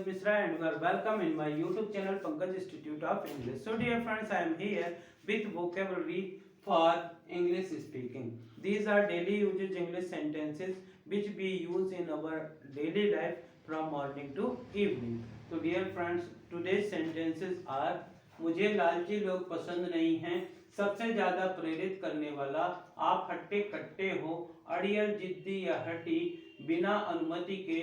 Pankaj Mishra and you are welcome in my YouTube channel Pankaj Institute of English. So dear friends, I am here with vocabulary for English speaking. These are daily usage English sentences which we use in our daily life from morning to evening. So dear friends, today's sentences are मुझे लालची लोग पसंद नहीं हैं, सबसे ज्यादा प्रेरित करने वाला, आप हट्टे कट्टे हो, अड़ियल जिद्दी या हटी, बिना अनुमति के,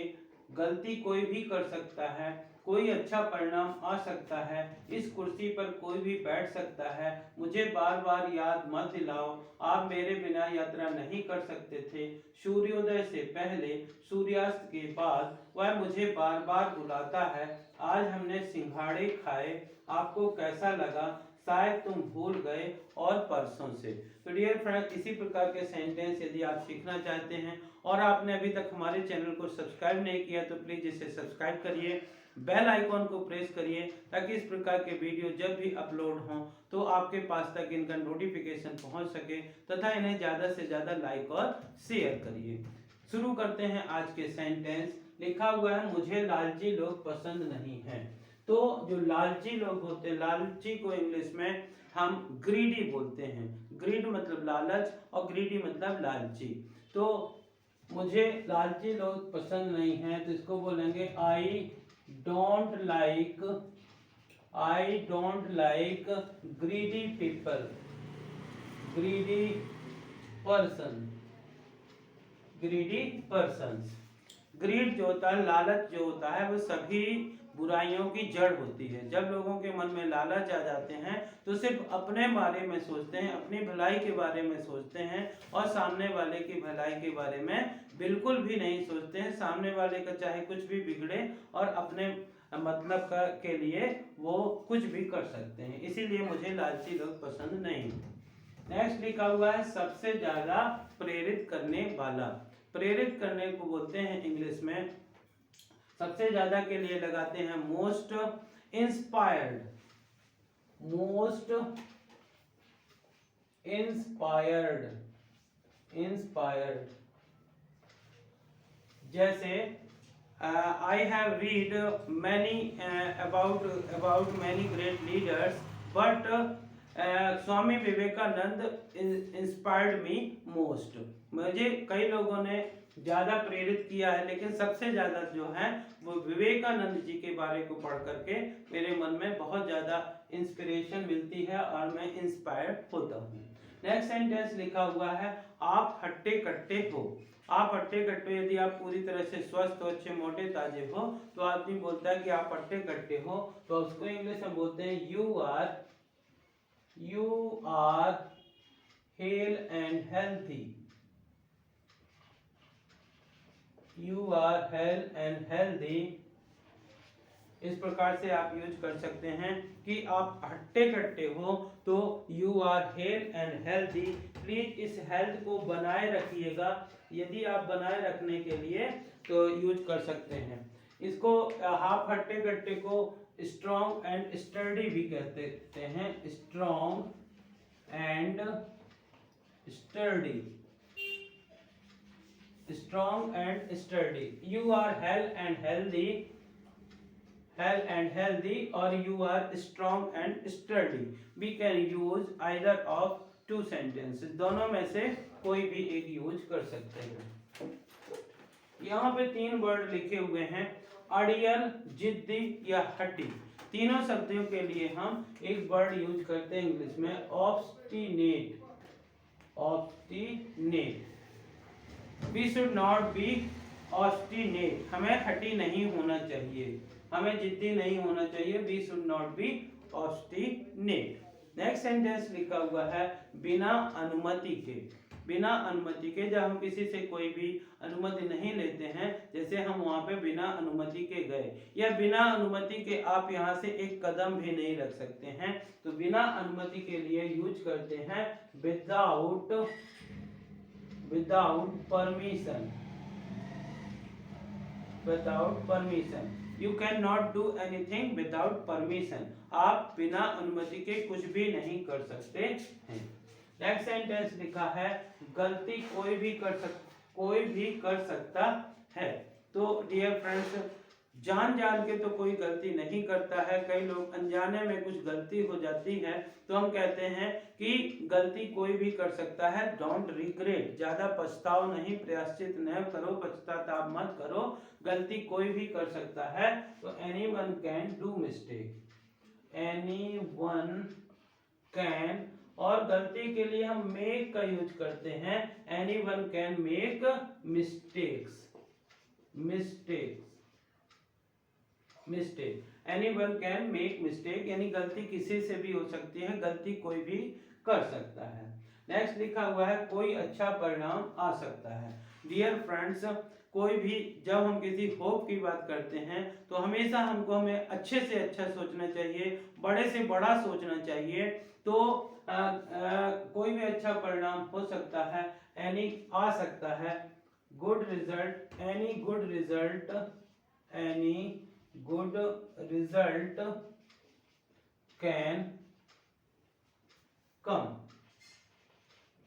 गलती कोई भी कर सकता है, कोई अच्छा परिणाम आ सकता है, इस कुर्सी पर कोई भी बैठ सकता है, मुझे बार बार याद मत दिलाओ, आप मेरे बिना यात्रा नहीं कर सकते थे, सूर्योदय से पहले, सूर्यास्त के बाद, वह मुझे बार बार बुलाता है, आज हमने सिंघाड़े खाए, आपको कैसा लगा, शायद तुम भूल गए, और परसों से। तो डियर फ्रेंड्स, इसी प्रकार के सेंटेंस यदि आप सीखना चाहते हैं और आपने अभी तक हमारे चैनल को सब्सक्राइब नहीं किया तो प्लीज इसे सब्सक्राइब करिए, बेल आइकॉन को प्रेस करिए ताकि इस प्रकार के वीडियो जब भी अपलोड हों तो आपके पास तक इनका नोटिफिकेशन पहुंच सके तथा इन्हें ज़्यादा से ज़्यादा लाइक और शेयर करिए। शुरू करते हैं आज के सेंटेंस। लिखा हुआ है मुझे लालची लोग पसंद नहीं हैं। तो जो लालची लोग होते हैं, लालची को इंग्लिश में हम ग्रीडी बोलते हैं। ग्रीड मतलब लालच और ग्रीडी मतलब लालची। तो मुझे लालची लोग पसंद नहीं हैं तो इसको बोलेंगे I don't like greedy people, greedy persons. Greed जो होता है, लालच जो होता है, वो सभी बुराइयों की जड़ होती है। जब लोगों के मन में लालच आ जाते हैं तो सिर्फ अपने बारे में सोचते हैं, अपनी भलाई के बारे में सोचते हैं और सामने वाले की भलाई के बारे में बिल्कुल भी नहीं सोचते हैं। सामने वाले का चाहे कुछ भी बिगड़े और अपने मतलब के लिए वो कुछ भी कर सकते हैं। इसीलिए मुझे लालची लोग पसंद नहीं। नेक्स्ट लिखा हुआ है सबसे ज्यादा प्रेरित करने वाला। प्रेरित करने को बोलते हैं इंग्लिश में, सबसे ज्यादा के लिए लगाते हैं मोस्ट इंस्पायर्ड, जैसे I have read many about many great leaders, but Swami Vivekananda inspired me most. मुझे कई लोगों ने ज़्यादा प्रेरित किया है, लेकिन सबसे ज़्यादा जो है वो विवेकानंद जी के बारे को पढ़ करके मेरे मन में बहुत ज़्यादा इंस्पिरेशन मिलती है और मैं इंस्पायर होता हूँ। नेक्स्ट सेंटेंस लिखा हुआ है आप हट्टे कट्टे हो। आप हट्टे कट्टे, यदि आप पूरी तरह से स्वस्थ हो, अच्छे मोटे ताजे हो तो आदमी बोलता है कि आप हट्टे कट्टे हो, तो उसको इंग्लिश में बोलते हैं you are hale and healthy. You are hale and healthy. इस प्रकार से आप यूज कर सकते हैं कि आप हट्टे कट्टे हो तो you are hale and healthy. Please इस हेल्थ को बनाए रखिएगा, यदि आप बनाए रखने के लिए तो यूज कर सकते हैं। इसको हाफ हट्टे कट्टे को स्ट्रॉन्ग एंड स्टर्डी भी कहते हैं। Strong and sturdy. You are hale and healthy और you are strong and sturdy. We can use either of two sentences, दोनों में से कोई भी एक यूज कर सकते हैं। यहाँ पे तीन वर्ड लिखे हुए हैं, अड़ियल, जिद्दी या हटी। तीनों शब्दों के लिए हम एक वर्ड यूज करते हैं इंग्लिश में obstinate. We should not be obstinate. हमें हटी नहीं होना चाहिए, हमें जिद्दी नहीं होना चाहिए। We should not be obstinate. Next sentence लिखा हुआ है बिना अनुमति के। बिना अनुमति के, जब हम किसी से कोई भी अनुमति नहीं लेते हैं, जैसे हम वहां पे बिना अनुमति के गए या बिना अनुमति के आप यहाँ से एक कदम भी नहीं रख सकते हैं, तो बिना अनुमति के लिए यूज करते हैं without permission. You can not do anything without permission. आप बिना अनुमति के कुछ भी नहीं कर सकते हैं। नेक्स्ट सेंटेंस लिखा है गलती कोई भी कर सकता है। तो डियर फ्रेंड्स, जान जान के तो कोई गलती नहीं करता है, कई लोग अनजाने में कुछ गलती हो जाती है तो हम कहते हैं कि गलती कोई भी कर सकता है। डोंट रिग्रेट, ज्यादा पछताओ नहीं, प्रायश्चित न करो, पछताताप मत करो, गलती कोई भी कर सकता है। तो anyone can do mistake, anyone can, और गलती के लिए हम मेक का यूज करते हैं, anyone can make mistakes, mistake, anyone can make mistake, यानी गलती किसी से भी हो सकती है, गलती कोई भी कर सकता है। नेक्स्ट लिखा हुआ है कोई अच्छा परिणाम आ सकता है। डियर फ्रेंड्स, कोई भी जब हम किसी होप की बात करते हैं तो हमेशा हमें अच्छे से अच्छा सोचना चाहिए, बड़े से बड़ा सोचना चाहिए। तो कोई भी अच्छा परिणाम हो सकता है, एनी आ सकता है, good result, any good result, any good result can come,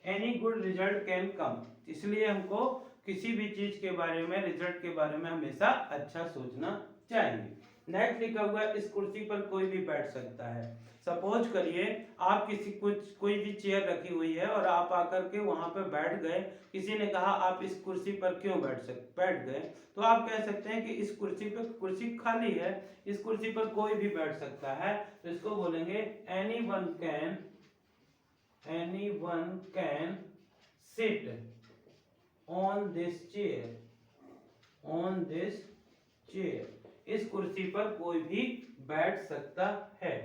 any good result can come. इसलिए हमको किसी भी चीज के बारे में, रिजल्ट के बारे में हमेशा अच्छा सोचना चाहिए। नेक्स्ट लिखा हुआ है इस कुर्सी पर कोई भी बैठ सकता है। सपोज करिए आप कोई भी चेयर रखी हुई है और आप आकर के वहां पर बैठ गए, किसी ने कहा आप इस कुर्सी पर क्यों बैठ गए, तो आप कह सकते हैं कि इस कुर्सी पर, कुर्सी खाली है, इस कुर्सी पर कोई भी बैठ सकता है, तो इसको बोलेंगे anyone can sit on this chair, इस कुर्सी पर कोई भी बैठ सकता है।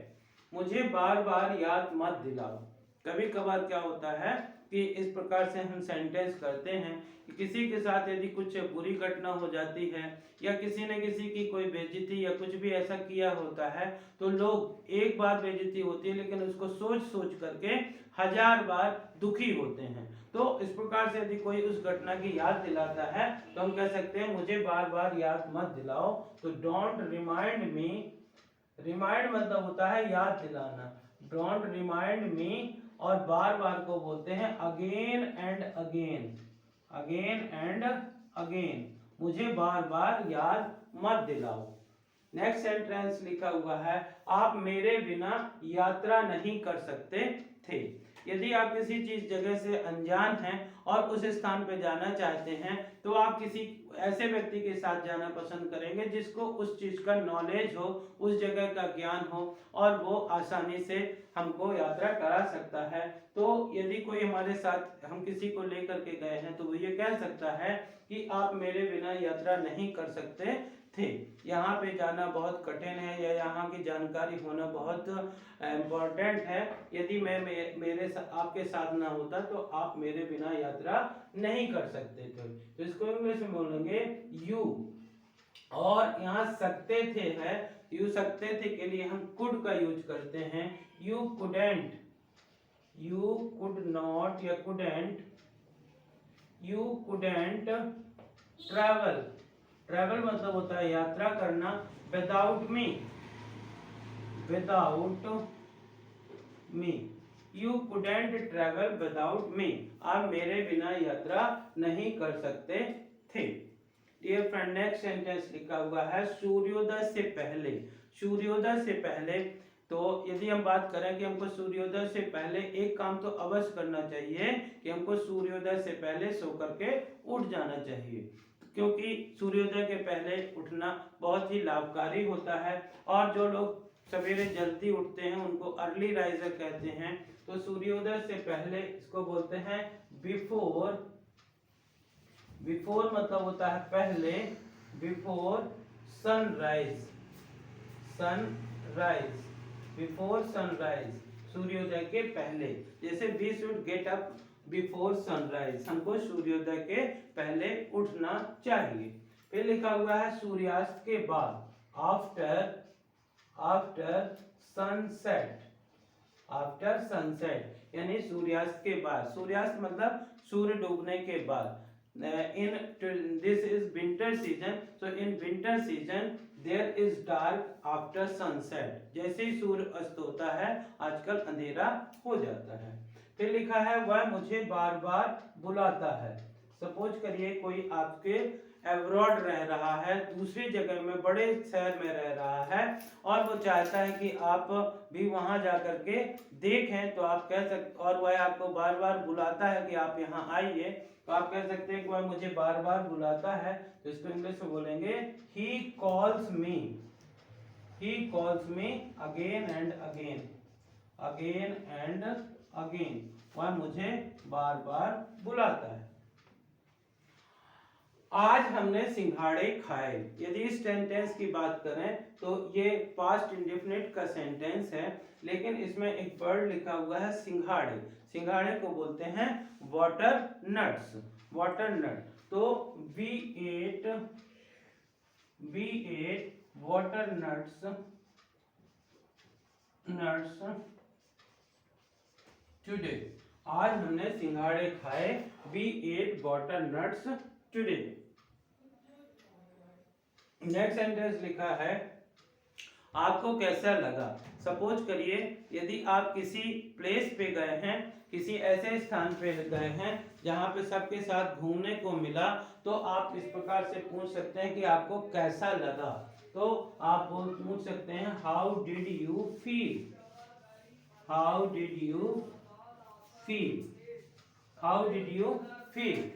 मुझे बार बार याद मत दिलाओ। कभी कभार क्या होता है कि इस प्रकार से हम सेंटेंस करते हैं कि किसी के साथ यदि कुछ बुरी घटना हो जाती है या किसी ने किसी की कोई बेइज्जती या कुछ भी ऐसा किया होता है, तो लोग एक बार बेइज्जती होती है लेकिन उसको सोच सोच करके 1000 बार दुखी होते हैं। तो इस प्रकार से यदि कोई उस घटना की याद दिलाता है तो हम कह सकते हैं मुझे बार बार याद मत दिलाओ। तो डोंट रिमाइंड मी, रिमाइंड मतलब होता है याद दिलाना, डोंट रिमाइंड मी, और बार बार को बोलते हैं again and again, again and again, मुझे बार बार याद मत दिलाओ। नेक्स्ट सेंटेंस लिखा हुआ है आप मेरे बिना यात्रा नहीं कर सकते थे। यदि आप किसी चीज जगह से अनजान हैं और उस स्थान पे जाना चाहते हैं तो आप किसी ऐसे व्यक्ति के साथ जाना पसंद करेंगे जिसको उस चीज का नॉलेज हो, उस जगह का ज्ञान हो और वो आसानी से हमको यात्रा करा सकता है। तो यदि कोई हमारे साथ, हम किसी को लेकर के गए हैं तो वो ये कह सकता है कि आप मेरे बिना यात्रा नहीं कर सकते थे, यहाँ पे जाना बहुत कठिन है या यहाँ की जानकारी होना बहुत इम्पोर्टेंट है, यदि मैं आपके साथ ना होता तो आप मेरे बिना यात्रा नहीं कर सकते थे। तो इसको इंग्लिश में बोलेंगे यू, और यहाँ सकते थे है, यू सकते थे के लिए हम कुड का यूज करते हैं, you couldn't, you could not या couldn't, you couldn't travel, travel मतलब होता है यात्रा करना, without me, without me, you couldn't travel without me, आप मेरे बिना यात्रा नहीं कर सकते थे। डियर फ्रेंड, नेक्स्ट सेंटेंस लिखा हुआ है सूर्योदय से पहले, सूर्योदय से पहले। तो यदि हम बात करें कि हमको सूर्योदय से पहले एक काम तो अवश्य करना चाहिए कि हमको सूर्योदय से पहले सो करके उठ जाना चाहिए, क्योंकि सूर्योदय के पहले उठना बहुत ही लाभकारी होता है, और जो लोग सवेरे जल्दी उठते हैं उनको अर्ली राइजर कहते हैं। तो सूर्योदय से पहले इसको बोलते हैं बिफोर, बिफोर मतलब होता है पहले, before sunrise, sunrise, before sunrise, सूर्योदय के पहले। जैसे we should get up before sunrise, हमको सूर्योदय के पहले उठना चाहिए। फिर लिखा हुआ है सूर्यास्त के बाद, after, after sunset, after sunset यानी सूर्यास्त के बाद, सूर्यास्त मतलब सूर्य डूबने के बाद। in this is winter season, so in winter season there is dark after sunset, जैसे ही सूर्य अस्त होता है आजकल अंधेरा हो जाता है। फिर लिखा है वह मुझे बार बार बुलाता है। सपोज करिए कोई आपके अब्रॉड रह रहा है, दूसरी जगह में बड़े शहर में रह रहा है और वो चाहता है कि आप भी वहां जाकर के देखें, तो आप कह सकते, और वह आपको बार बार बुलाता है कि आप यहाँ आइए, तो आप कह सकते हैं कि वह मुझे बार बार बुलाता है, तो इसको इंग्लिश में बोलेंगे he calls me, he calls me again and again, again and again, वह मुझे बार बार बुलाता है। आज हमने सिंघाड़े खाए। यदि इस सेंटेंस की बात करें तो ये पास्ट इंडेफिनिट का सेंटेंस है, लेकिन इसमें एक वर्ड लिखा हुआ है सिंघाड़े। सिंघाड़े को बोलते हैं वाटर नट्स, वाटर नट। तो we ate water nuts today। आज हमने सिंघाड़े खाए, we ate water nuts today। Next sentence लिखा है आपको कैसा लगा। सपोज करिए यदि आप किसी प्लेस पे गए हैं, किसी ऐसे स्थान पे गए हैं जहाँ पे सबके साथ घूमने को मिला, तो आप इस प्रकार से पूछ सकते हैं कि आपको कैसा लगा। तो आप पूछ सकते हैं how did you feel, how did you feel, how did you feel,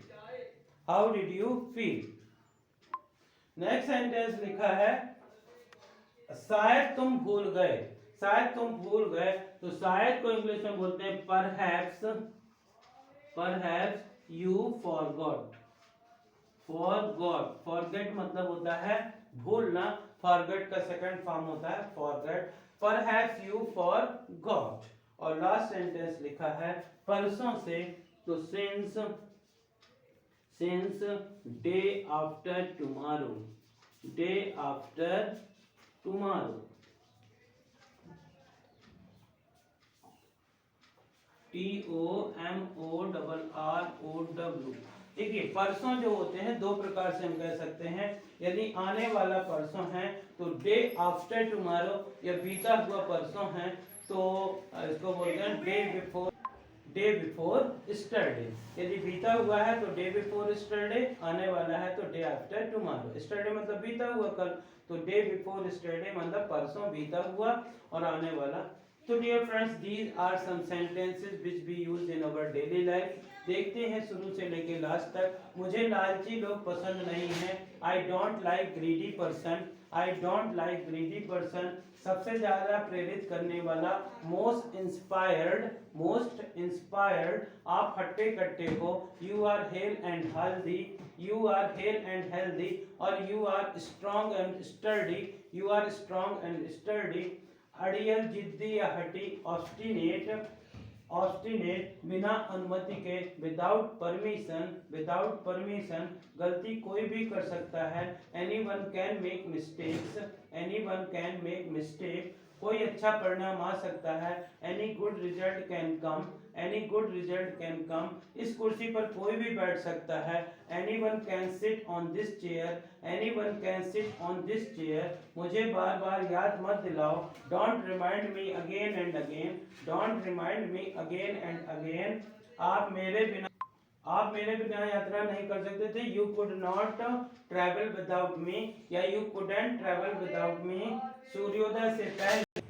how did you feel. Next sentence लिखा है शायद तुम भूल गए, शायद तुम भूल गए, तो शायद को इंग्लिश में बोलते हैं perhaps, perhaps you forgot, forgot, forget मतलब होता है भूलना, फॉरगेट का सेकंड फॉर्म होता है फॉरगेट, परहैप्स यू फॉरगॉट। और लास्ट सेंटेंस लिखा है परसों से, तो since day after tomorrow, day after tomorrow, TOMORROW। देखिए परसों जो होते हैं दो प्रकार से हम कह सकते हैं। यदि आने वाला परसों है तो डे आफ्टर टुमारो, या बीता हुआ परसों है तो इसको बोलते हैं डे बिफोर, डे बिफोर स्टरडे। यदि बीता हुआ है तो डे बिफोर स्टरडे, आने वाला है तो डे आफ्टर टुमारो। स्टरडे मतलब बीता हुआ कल, तो डे बिफोर स्टरडे मतलब परसों बीता हुआ और आने वाला। तो dear friends, these are some sentences which we use in our daily life. देखते हैं शुरू से लेके लास्ट तक। मुझे लालची लोग पसंद नहीं है, आई don't like greedy person, I don't like greedy person. सबसे ज्यादा प्रेरित करने वाला, मोस्ट इंस्पायर्ड, मोस्ट इंस्पायर्ड। आप हट्टे कट्टे हो, you are hale and healthy, you are hale and healthy. और you are strong and sturdy, you are strong and sturdy. अड़ियल, जिद्दी या हटी, ऑब्स्टिनेट, ऑब्स्टिनेट, बिना अनुमति के, विदाउट परमिशन, विदाउट परमिशन। गलती कोई भी कर सकता है, anyone can make mistakes, anyone can make mistake. कोई अच्छा परिणाम आ सकता है, any good result can come, any good result can come. इस कुर्सी पर कोई भी बैठ सकता है, anyone can sit on this chair, anyone can sit on this chair. मुझे बार बार याद मत दिलाओ, don't remind me again and again, don't remind me again and again. आप मेरे बिना यात्रा नहीं कर सकते थे, you could not travel without me, या you couldn't travel without me. सूर्योदय से पहले,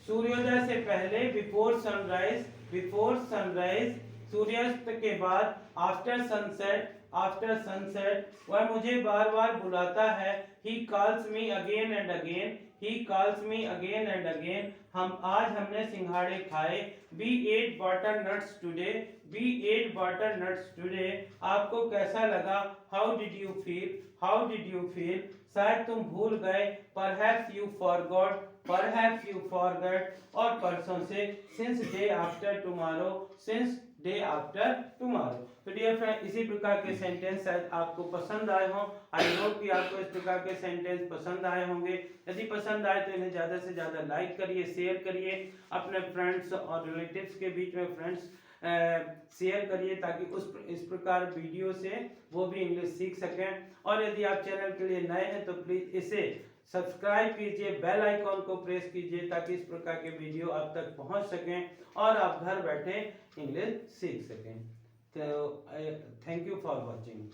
सूर्योदय से पहले, बिफोर सनराइज, बिफोर सनराइज। सूर्यास्त के बाद, आफ्टर सनसेट, आफ्टर सनसेट। वह मुझे बार बार बुलाता है, he calls me again and again, he calls me again and again. आज हमने सिंघाड़े खाए, we ate butter nuts today, we ate butter nuts today। आपको कैसा लगा, how did you feel, how did you feel। शायद तुम भूल गए, perhaps you forgot, perhaps you forgot। और परसों से, since day after tomorrow, since day after tomorrow। तो डियर फ्रेंड, इसी प्रकार के सेंटेंस शायद आपको पसंद आए हों। आई होप कि आपको इस प्रकार के सेंटेंस पसंद आए होंगे। यदि पसंद आए तो इन्हें ज़्यादा से ज़्यादा लाइक करिए, शेयर करिए, अपने फ्रेंड्स और रिलेटिव्स के बीच में फ्रेंड्स शेयर करिए, ताकि इस प्रकार वीडियो से वो भी इंग्लिश सीख सकें। और यदि आप चैनल के लिए नए हैं तो प्लीज़ इसे सब्सक्राइब कीजिए, बेल आइकॉन को प्रेस कीजिए, ताकि इस प्रकार के वीडियो आप तक पहुंच सकें और आप घर बैठे इंग्लिश सीख सकें। तो थैंक यू फॉर वॉचिंग।